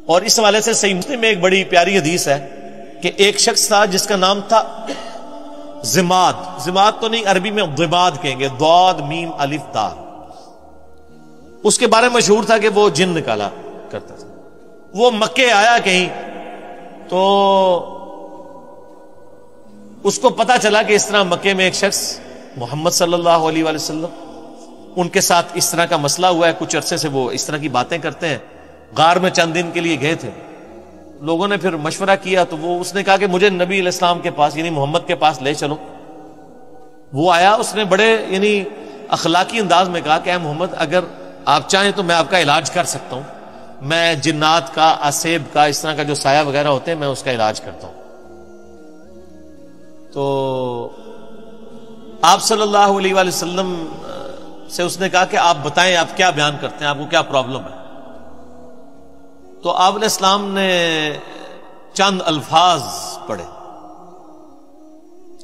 اور اس حوالے سے صحیح مسلم میں ایک بڑی پیاری حدیث ہے کہ ایک شخص تھا جس کا نام تھا زماد. زماد تو نہیں، عربی میں ضباد کہیں گے، ضاد میم الف تا. اس کے بارے میں مشہور تھا کہ وہ جن نکالا کرتا تھا. وہ مکے آیا کہیں تو اس کو پتا چلا کہ اس طرح مکے میں ایک شخص محمد صلی اللہ علیہ وآلہ وسلم ان کے ساتھ اس طرح کا مسئلہ ہوا ہے. کچھ عرصے سے وہ اس طرح کی باتیں کرتے ہیں. غار میں چند دن کے لیے گئے تھے. لوگوں نے پھر مشورہ کیا تو اس نے کہا کہ مجھے نبی علیہ السلام کے پاس یعنی محمد کے پاس لے چلو. وہ آیا، اس نے بڑے یعنی اخلاقی انداز میں کہا کہ اے محمد، اگر آپ چاہیں تو میں آپ کا علاج کر سکتا ہوں. میں جنات کا، اسیب کا، اس طرح کا جو سایہ وغیرہ ہوتے ہیں میں اس کا علاج کرتا ہوں. تو آپ صلی اللہ علیہ وآلہ وسلم سے اس نے کہا کہ آپ بتائیں آپ کیا بیان کرتے ہیں، آپ کو کیا پرابلم ہے. تو آپ علیہ السلام نے چند الفاظ پڑھے،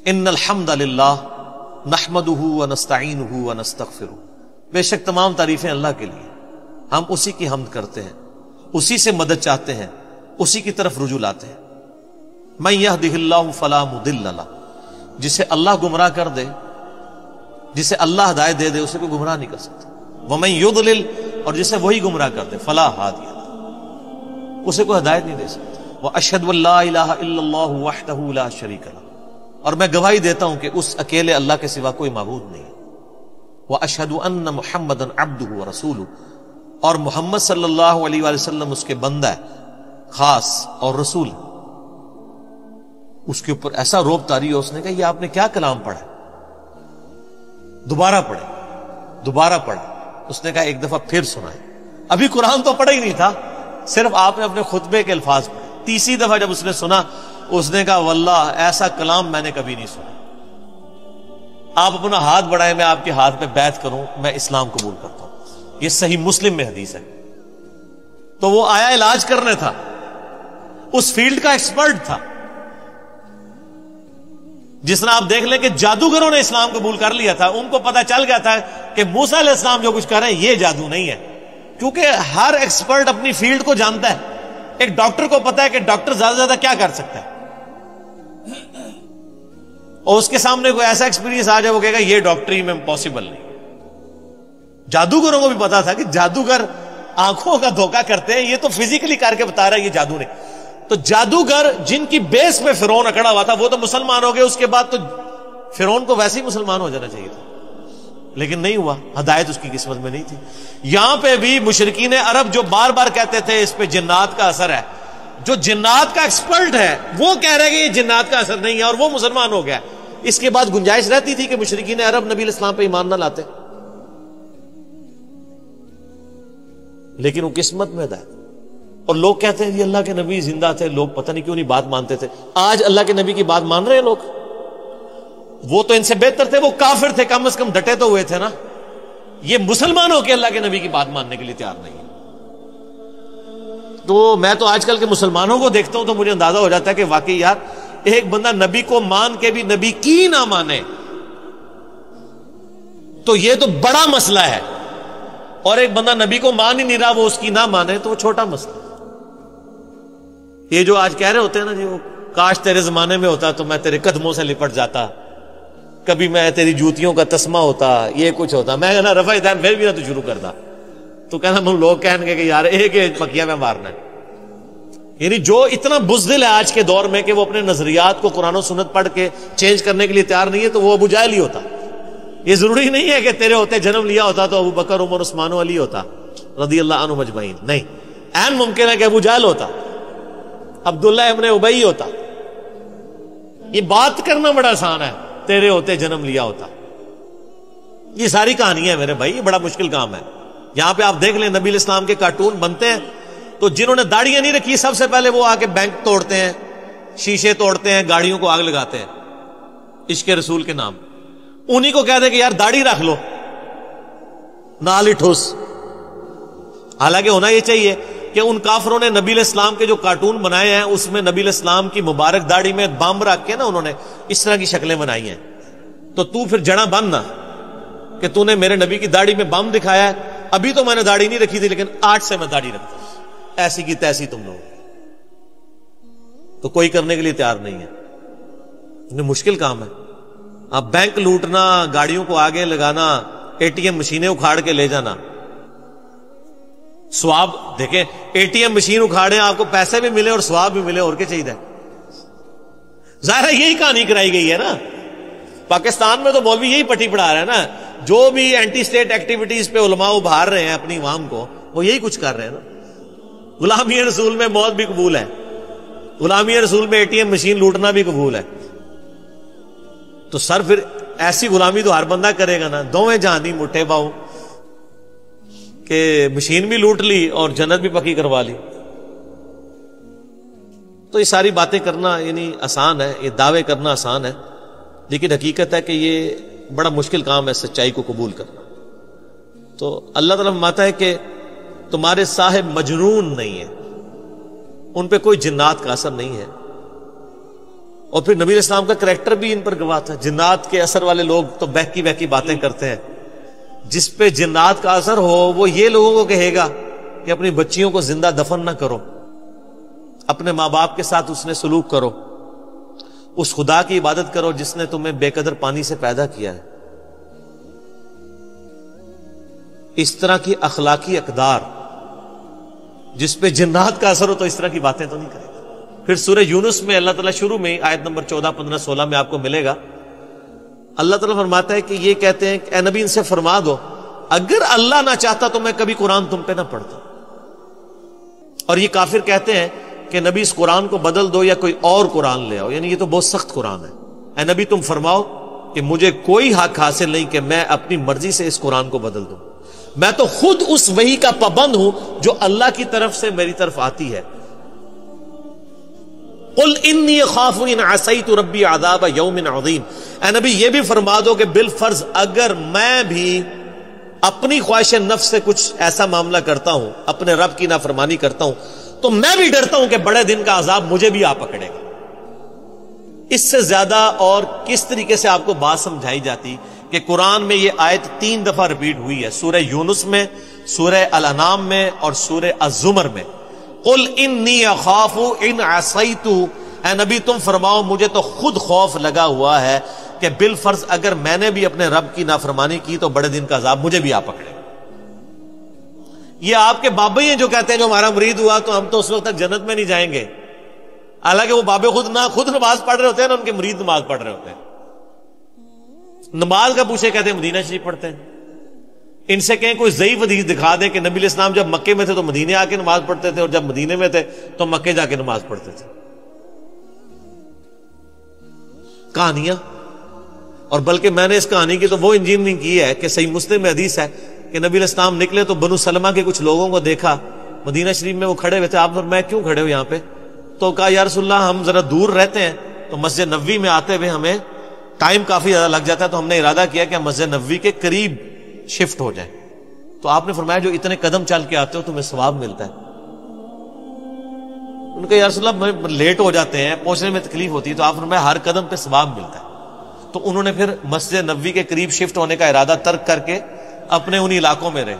ان الحمد للہ نحمدہ ونستعینہ ونستغفرہ. بے شک تمام تعریفیں اللہ کے لیے، ہم اسی کی حمد کرتے ہیں، اسی سے مدد چاہتے ہیں، اسی کی طرف رجوع لاتے ہیں. من یہدہ اللہ فلا مضل لہ، جسے اللہ گمراہ کر دے، جسے اللہ ہدایت دے دے، اسے کوئی گمراہ نہیں کر سکتا. ومن یضلل، اور جسے وہی گمراہ کر دے، فلا ہادی لہ، اسے کوئی ہدایت نہیں دے سکتا. واشہد ان لا الہ الا اللہ وحدہ لا شریک لہ، اور میں گواہی دیتا ہوں کہ اس اکیلے اللہ کے سوا کوئی معبود نہیں ہے. واشہد ان محمدا عبدہ ورسولہ، اور محمد صلی اللہ علیہ وآلہ وسلم اس کے بندہ ہے خاص اور رسول ہے. اس کے اوپر ایسا روب طاری ہو، اس نے کہا یہ آپ نے کیا کلام پڑھا؟ دوبارہ پڑھے، دوبارہ پڑھا. اس نے کہا ایک دفعہ پھر سنائے. ابھی قرآن تو پڑھا ہی نہیں تھا، صرف آپ نے اپنے خطبے کے الفاظ پڑھے. تیسری دفعہ جب اس نے سنا، اس نے کہا واللہ ایسا کلام میں نے کبھی نہیں سنا. آپ اپنا ہاتھ بڑھائیں، میں آپ کے ہاتھ پہ بیعت کروں، میں اسلام قبول کرتا ہوں. یہ صحیح مسلم میں حدیث ہے. تو وہ آیا علاج کرنے تھا، اس فیلڈ کا ایکسپرٹ تھا. جس طرح آپ دیکھ لیں کہ جادوگروں نے اسلام قبول کر لیا تھا، ان کو پتا چل گیا تھا کہ موسیٰ علیہ السلام جو کچھ کر رہے ہیں یہ جادو نہیں ہے، کیونکہ ہر ایکسپرٹ اپنی فیلڈ کو جانتا ہے. ایک ڈاکٹر کو پتا ہے کہ ڈاکٹر زیادہ سے زیادہ کیا کر سکتا ہے، اور اس کے سامنے کوئی ایسا ایکسپیرینس آ جائے وہ کہے گا یہ ڈاکٹری میں پاسبل نہیں. جادوگروں کو بھی پتا تھا کہ جادوگر آنکھوں کا دھوکہ کرتے ہیں، یہ تو فزیکلی کر کے بتا رہا ہے، یہ جادو نہیں. تو جادوگر جن کی بیس پہ فرعون اکڑا ہوا تھا وہ تو مسلمان ہو گئے، اس کے بعد تو فرعون کو ویسے ہی مسلمان ہو جانا چاہیے تھا، لیکن نہیں ہوا، ہدایت اس کی قسمت میں نہیں تھی. یہاں پہ بھی مشرکین عرب جو بار بار کہتے تھے اس پہ جنات کا اثر ہے، جو جنات کا ایکسپرٹ ہے وہ کہہ رہے کہ یہ جنات کا اثر نہیں ہے، اور وہ مسلمان ہو گیا. اس کے بعد گنجائش رہتی تھی کہ مشرکین عرب نبی علیہ السلام پہ ایمان نہ لاتے، لیکن وہ قسمت میں ہدایت. اور لوگ کہتے ہیں یہ اللہ کے نبی زندہ تھے، لوگ پتہ نہیں کیوں نہیں بات مانتے تھے. آج اللہ کے نبی کی بات مان رہے ہیں لوگ. وہ تو ان سے بہتر تھے، وہ کافر تھے، کم از کم ڈٹے تو ہوئے تھے نا. یہ مسلمان ہو کے اللہ کے نبی کی بات ماننے کے لیے تیار نہیں ہے. تو میں تو آج کل کے مسلمانوں کو دیکھتا ہوں تو مجھے اندازہ ہو جاتا ہے کہ واقعی یار ایک بندہ نبی کو مان کے بھی نبی کی نہ مانے تو یہ تو بڑا مسئلہ ہے، اور ایک بندہ نبی کو مان ہی نہیں رہا وہ اس کی نہ مانے تو وہ چھوٹا مسئلہ. یہ جو آج کہہ رہے ہوتے ہیں نا جی وہ کاش تیرے زمانے میں ہوتا تو میں تیرے قدموں سے لپٹ جاتا، کبھی میں تیری جوتیوں کا تسمہ ہوتا، یہ کچھ ہوتا، میں کہنا رفع دین پھر بھی نہ تو شروع کرتا. تو کہنا لوگ کہیں گے کہ یار ایک پکیا میں مارنا ہے. یعنی جو اتنا بزدل ہے آج کے دور میں کہ وہ اپنے نظریات کو قرآن و سنت پڑھ کے چینج کرنے کے لیے تیار نہیں ہے، تو وہ ابو جہل ہی ہوتا. یہ ضروری نہیں ہے کہ تیرے ہوتے جنم لیا ہوتا تو ابو بکر عمر عثمان و علی ہوتا رضی اللہ عنہم اجمعین. نہیں، عین ممکن ہے کہ ابو جہل ہوتا، عبداللہ ابن ابی ہوتا. یہ بات کرنا بڑا آسان ہے، تیرے ہوتے جنم لیا ہوتا. یہ ساری کہانی ہے میرے بھائی، یہ بڑا مشکل کام ہے. یہاں پہ آپ دیکھ لیں نبی علیہ السلام کے کارٹون بنتے ہیں تو جنہوں نے داڑیاں نہیں رکھی سب سے پہلے وہ آ کے بینک توڑتے ہیں، شیشے توڑتے ہیں، گاڑیوں کو آگ لگاتے ہیں عشق رسول کے نام. انہی کو کہتے کہ یار داڑھی رکھ لو، نال ہی ٹھوس. حالانکہ ہونا یہ چاہیے کہ ان کافروں نے نبی علیہ السلام کے جو کارٹون بنائے ہیں اس میں نبی علیہ السلام کی مبارک داڑھی میں بم رکھ کے نا انہوں نے اس طرح کی شکلیں بنائی ہیں. تو پھر جڑا بننا کہ تو نے میرے نبی کی داڑھی میں بم دکھایا ہے. ابھی تو میں نے داڑھی نہیں رکھی تھی لیکن آج سے میں داڑھی رکھتا ہوں. ایسی کی تیسی تم لوگ، تو کوئی کرنے کے لیے تیار نہیں ہے. یہ مشکل کام ہے. اب بینک لوٹنا، گاڑیوں کو آگے لگانا، اے ٹی ایم مشینیں اکھاڑ کے لے جانا، ثواب دیکھیں، اے ٹی ایم مشین اکھاڑے آپ کو پیسے بھی ملے اور ثواب بھی ملے، اور کیا چاہیے. ظاہر ہے یہی کہانی کرائی گئی ہے نا. پاکستان میں تو مولوی یہی پٹی پڑھا رہا ہے نا. جو بھی اینٹی اسٹیٹ ایکٹیویٹیز پہ علماء ابھار رہے ہیں اپنی عوام کو، وہ یہی کچھ کر رہے ہیں نا. غلامی رسول میں موت بھی قبول ہے، غلامی رسول میں اے ٹی ایم مشین لوٹنا بھی قبول ہے. تو سر پھر ایسی غلامی تو ہر بندہ کرے گا نا. دوویں جہان دی مٹھے پاؤ کہ مشین بھی لوٹ لی اور جنت بھی پکی کروا لی. تو یہ ساری باتیں کرنا یعنی آسان ہے، یہ دعوے کرنا آسان ہے، لیکن حقیقت ہے کہ یہ بڑا مشکل کام ہے سچائی کو قبول کرنا. تو اللہ تعالیٰ فرماتا ہے کہ تمہارے صاحب مجنون نہیں ہے، ان پہ کوئی جنات کا اثر نہیں ہے. اور پھر نبی علیہ السلام کا کریکٹر بھی ان پر گواہ تھا. جنات کے اثر والے لوگ تو بہکی بہکی باتیں کرتے ہیں. جس پہ جنات کا اثر ہو وہ یہ لوگوں کو کہے گا کہ اپنی بچیوں کو زندہ دفن نہ کرو، اپنے ماں باپ کے ساتھ اس نے سلوک کرو، اس خدا کی عبادت کرو جس نے تمہیں بے قدر پانی سے پیدا کیا ہے. اس طرح کی اخلاقی اقدار جس پہ جنات کا اثر ہو تو اس طرح کی باتیں تو نہیں کرے گا. پھر سورہ یونس میں اللہ تعالیٰ شروع میں آیت نمبر 14، 15، 16 میں آپ کو ملے گا. اللہ تعالیٰ فرماتا ہے کہ یہ کہتے ہیں کہ اے نبی ان سے فرما دو اگر اللہ نہ چاہتا تو میں کبھی قرآن تم پہ نہ پڑھتا. اور یہ کافر کہتے ہیں کہ نبی اس قرآن کو بدل دو یا کوئی اور قرآن لے آؤ، یعنی یہ تو بہت سخت قرآن ہے. اے نبی تم فرماؤ کہ مجھے کوئی حق حاصل نہیں کہ میں اپنی مرضی سے اس قرآن کو بدل دوں. میں تو خود اس وحی کا پابند ہوں جو اللہ کی طرف سے میری طرف آتی ہے. قل انی اخاف ان عصیت ربی عذاب یوم عظیم. اے نبی یہ بھی فرما دو کہ بالفرض اگر میں بھی اپنی خواہش نفس سے کچھ ایسا معاملہ کرتا ہوں، اپنے رب کی نافرمانی کرتا ہوں، تو میں بھی ڈرتا ہوں کہ بڑے دن کا عذاب مجھے بھی آ پکڑے گا. اس سے زیادہ اور کس طریقے سے آپ کو بات سمجھائی جاتی کہ قرآن میں یہ آیت 3 دفعہ ریپیٹ ہوئی ہے، سورہ یونس میں، سورہ الانعام میں اور سورہ الزمر میں. قل انی اخاف ان عصیت. اے نبی تم فرماؤ مجھے تو خود خوف لگا ہوا ہے کہ بالفرض اگر میں نے بھی اپنے رب کی نافرمانی کی تو بڑے دن کا عذاب مجھے بھی آ پکڑے. یہ آپ کے بابے ہیں جو کہتے ہیں جو ہمارا مرید ہوا تو ہم تو اس وقت تک جنت میں نہیں جائیں گے. حالانکہ وہ بابے خود نماز پڑھ رہے ہوتے ہیں نا، ان کے مرید نماز پڑھ رہے ہوتے ہیں. نماز کا پوچھے کہتے ہیں مدینہ شریف پڑھتے ہیں. ان سے کہیں کوئی ضعیف حدیث دکھا دیں کہ نبی علیہ السلام جب مکے میں تھے تو مدینے آ کے نماز پڑھتے تھے اور جب مدینے میں تھے تو مکے جا کے نماز پڑھتے تھے. کہانیاں. اور بلکہ میں نے اس کہانی کی تو وہ انجینئرنگ کی ہے کہ صحیح مسلم میں حدیث ہے کہ نبی علیہ السلام نکلے تو بنو سلمہ کے کچھ لوگوں کو دیکھا مدینہ شریف میں، وہ کھڑے ہوئے تھے. آپ فرمایا کیوں کھڑے ہو یہاں پہ؟ تو کہا یا رسول اللہ ہم ذرا دور رہتے ہیں تو مسجد نبوی میں آتے ہوئے ہمیں ٹائم کافی زیادہ لگ جاتا ہے، تو ہم نے ارادہ کیا کہ ہم مسجد نبوی کے قریب شفٹ ہو جائیں. تو آپ نے فرمایا جو اتنے قدم چل کے آتے ہو تمہیں ثواب ملتا ہے. ان کا یا رسول اللہ لیٹ ہو جاتے ہیں، پہنچنے میں تکلیف ہوتی ہے. تو آپ نے فرمایا ہر قدم پہ ثواب ملتا ہے. تو انہوں نے پھر مسجد نبوی کے قریب شفٹ ہونے کا ارادہ ترک کر کے اپنے انہی علاقوں میں رہے،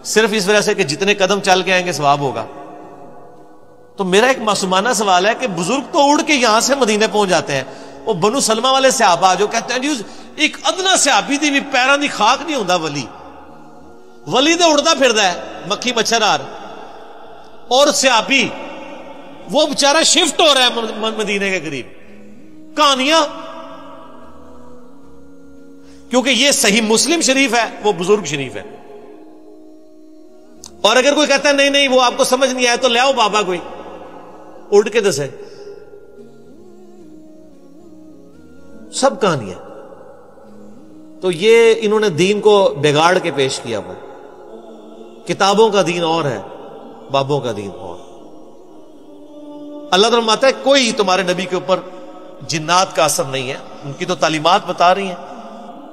صرف اس وجہ سے کہ جتنے قدم چل کے آئیں گے ثواب ہوگا. تو میرا ایک معصومانہ سوال ہے کہ بزرگ تو اڑ کے یہاں سے مدینے پہنچ جاتے ہیں، وہ بنو سلمہ والے صحابہ جو کہتے ہیں جی ایک ادنا صحابی دی بھی پیروں دی خاک نہیں ہوندا ولی تو اڑتا پھردا ہے مکھی مچھرار، اور صحابی وہ بیچارہ شفٹ ہو رہا ہے مدینے کے قریب. کہانیاں. کیونکہ یہ صحیح مسلم شریف ہے، وہ بزرگ شریف ہے. اور اگر کوئی کہتا ہے نہیں نہیں وہ آپ کو سمجھ نہیں آیا تو لے آؤ بابا کوئی اڑ کے دسے. سب کہانیاں. تو یہ انہوں نے دین کو بگاڑ کے پیش کیا ہوا. کتابوں کا دین اور ہے، بابوں کا دین اور. اللہ تعالیٰ فرماتا ہے کوئی تمہارے نبی کے اوپر جنات کا اثر نہیں ہے، ان کی تو تعلیمات بتا رہی ہیں.